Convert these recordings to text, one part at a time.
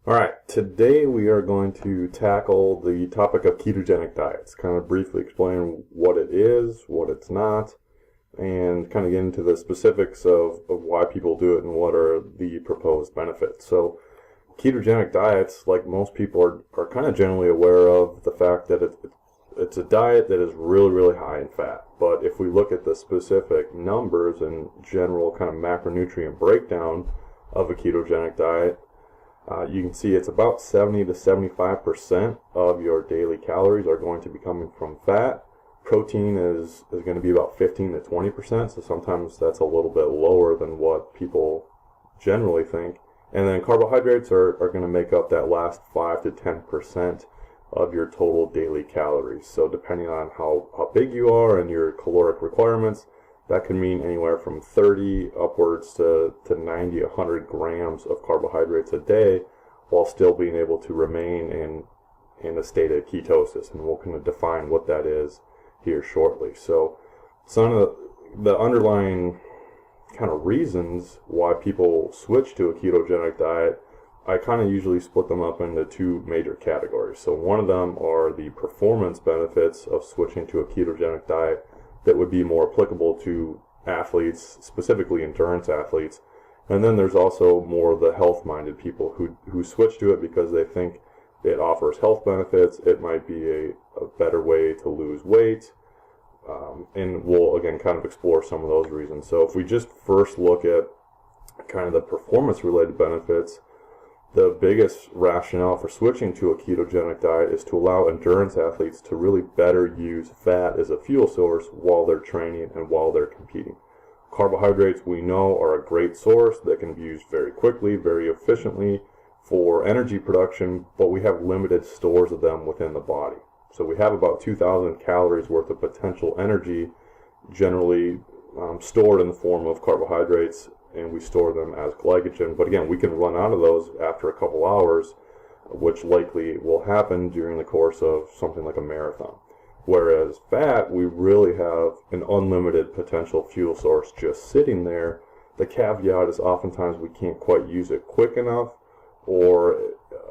All right, today we are going to tackle the topic of ketogenic diets, kind of briefly explain what it is, what it's not, and kind of get into the specifics of why people do it and what are the proposed benefits. So ketogenic diets, like most people are kind of generally aware of the fact that it's a diet that is really, really high in fat. But if we look at the specific numbers and general kind of macronutrient breakdown of a ketogenic diet, you can see it's about 70 to 75% of your daily calories are going to be coming from fat. Protein is going to be about 15 to 20%, so sometimes that's a little bit lower than what people generally think. And then carbohydrates are going to make up that last 5 to 10% of your total daily calories. So depending on how big you are and your caloric requirements, that can mean anywhere from 30 upwards to 90, 100 grams of carbohydrates a day while still being able to remain in a state of ketosis. And we'll kind of define what that is here shortly. So some of the underlying kind of reasons why people switch to a ketogenic diet, I kind of usually split them up into two major categories. So one of them are the performance benefits of switching to a ketogenic diet that would be more applicable to athletes, specifically endurance athletes. And then there's also more of the health-minded people who switch to it because they think it offers health benefits, it might be a better way to lose weight, and we'll again kind of explore some of those reasons. So if we just first look at kind of the performance-related benefits, the biggest rationale for switching to a ketogenic diet is to allow endurance athletes to really better use fat as a fuel source while they're training and while they're competing. Carbohydrates, we know, are a great source that can be used very quickly, very efficiently for energy production, but we have limited stores of them within the body. So we have about 2,000 calories worth of potential energy generally stored in the form of carbohydrates, and we store them as glycogen. But again, we can run out of those after a couple hours, which likely will happen during the course of something like a marathon. Whereas fat, we really have an unlimited potential fuel source just sitting there. The caveat is oftentimes we can't quite use it quick enough or,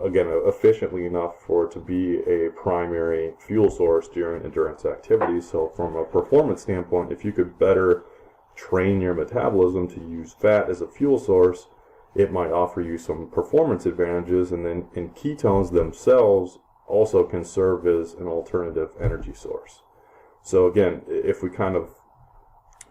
again, efficiently enough for it to be a primary fuel source during endurance activities. So from a performance standpoint, if you could better train your metabolism to use fat as a fuel source, it might offer you some performance advantages. And then in ketones themselves also can serve as an alternative energy source. So again, if we kind of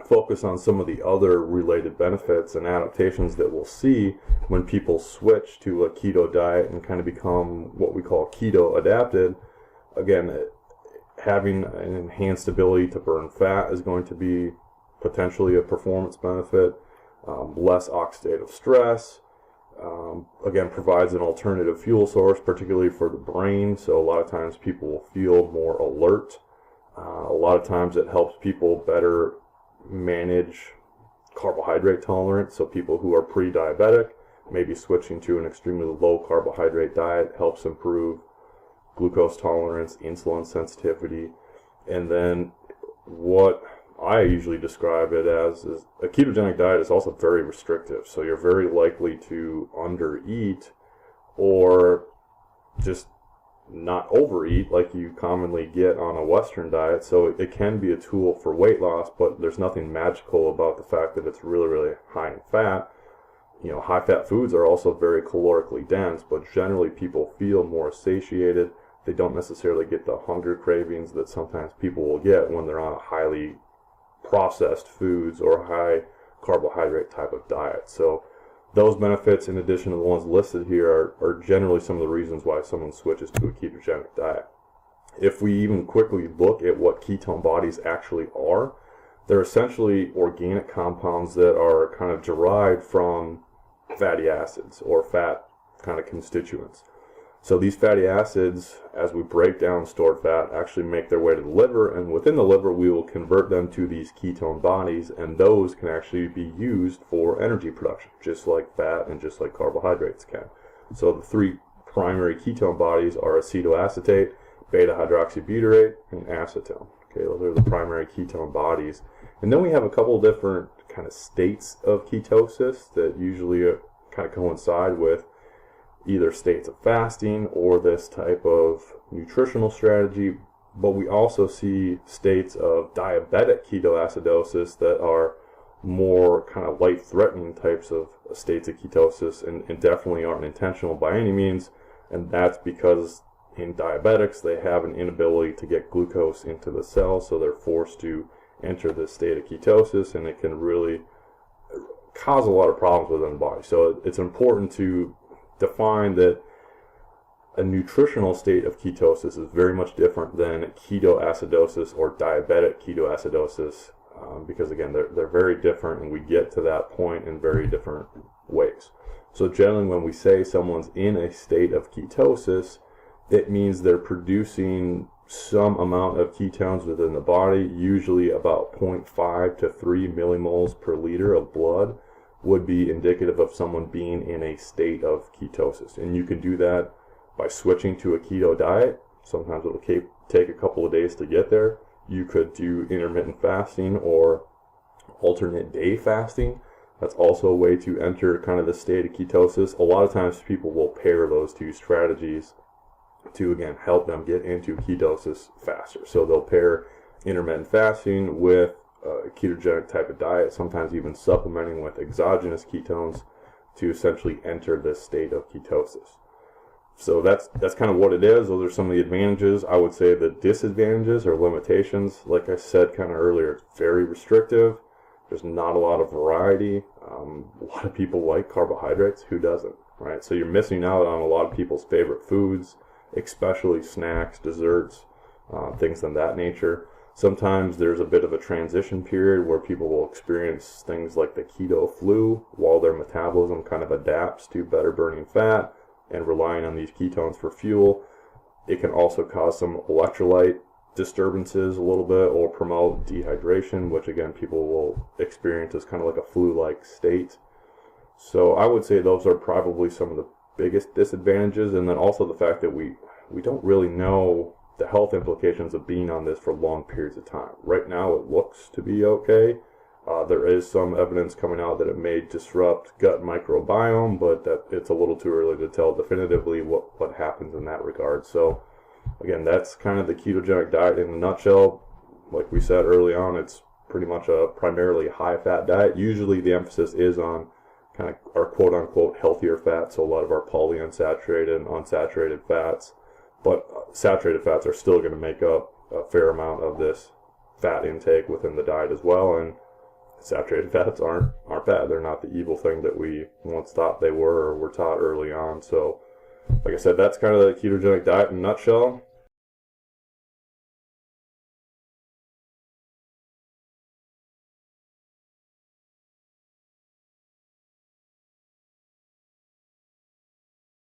focus on some of the other related benefits and adaptations that we'll see when people switch to a keto diet and kind of become what we call keto-adapted, again, having an enhanced ability to burn fat is going to be potentially a performance benefit. Less oxidative stress, again, provides an alternative fuel source, particularly for the brain. So a lot of times people will feel more alert. A lot of times it helps people better manage carbohydrate tolerance. So people who are pre-diabetic, maybe switching to an extremely low carbohydrate diet helps improve glucose tolerance, insulin sensitivity. And then what I usually describe it as is a ketogenic diet is also very restrictive. So you're very likely to undereat or just not overeat like you commonly get on a Western diet. So it can be a tool for weight loss, but there's nothing magical about the fact that it's really, really high in fat. You know, high fat foods are also very calorically dense, but generally people feel more satiated. They don't necessarily get the hunger cravings that sometimes people will get when they're on a highly processed foods or high carbohydrate type of diet. So those benefits, in addition to the ones listed here, are generally some of the reasons why someone switches to a ketogenic diet. If we even quickly look at what ketone bodies actually are, they're essentially organic compounds that are kind of derived from fatty acids or fat kind of constituents. So these fatty acids, as we break down stored fat, actually make their way to the liver, and within the liver we will convert them to these ketone bodies, and those can actually be used for energy production, just like fat and just like carbohydrates can. So the three primary ketone bodies are acetoacetate, beta-hydroxybutyrate, and acetone. Okay, those are the primary ketone bodies. And then we have a couple different kind of states of ketosis that usually kind of coincide with either states of fasting or this type of nutritional strategy, but we also see states of diabetic ketoacidosis that are more kind of life-threatening types of states of ketosis, and definitely aren't intentional by any means, and that's because in diabetics they have an inability to get glucose into the cell, so they're forced to enter this state of ketosis, and it can really cause a lot of problems within the body. So it's important to define that a nutritional state of ketosis is very much different than ketoacidosis or diabetic ketoacidosis, because again, they're very different, and we get to that point in very different ways. So generally when we say someone's in a state of ketosis, it means they're producing some amount of ketones within the body, usually about 0.5 to 3 millimoles per liter of blood would be indicative of someone being in a state of ketosis. And you can do that by switching to a keto diet. Sometimes it'll take a couple of days to get there. You could do intermittent fasting or alternate day fasting. That's also a way to enter kind of the state of ketosis. A lot of times people will pair those two strategies to, again, help them get into ketosis faster. So they'll pair intermittent fasting with a ketogenic type of diet, sometimes even supplementing with exogenous ketones to essentially enter this state of ketosis. So that's kind of what it is. Those are some of the advantages. I would say the disadvantages or limitations, like I said kind of earlier, it's very restrictive. There's not a lot of variety. A lot of people like carbohydrates. Who doesn't, right? So you're missing out on a lot of people's favorite foods, especially snacks, desserts, things of that nature. Sometimes there's a bit of a transition period where people will experience things like the keto flu while their metabolism kind of adapts to better burning fat and relying on these ketones for fuel. It can also cause some electrolyte disturbances a little bit or promote dehydration, which again people will experience as kind of like a flu-like state. So I would say those are probably some of the biggest disadvantages, and then also the fact that we don't really know the health implications of being on this for long periods of time. Right now it looks to be okay. There is some evidence coming out that it may disrupt gut microbiome, but that it's a little too early to tell definitively what happens in that regard. So again, that's kind of the ketogenic diet in a nutshell. Like we said early on, it's pretty much a primarily high-fat diet. Usually the emphasis is on kind of our quote-unquote healthier fats, so a lot of our polyunsaturated and unsaturated fats. But saturated fats are still going to make up a fair amount of this fat intake within the diet as well. And saturated fats aren't bad. They're not the evil thing that we once thought they were or were taught early on. So like I said, that's kind of the ketogenic diet in a nutshell.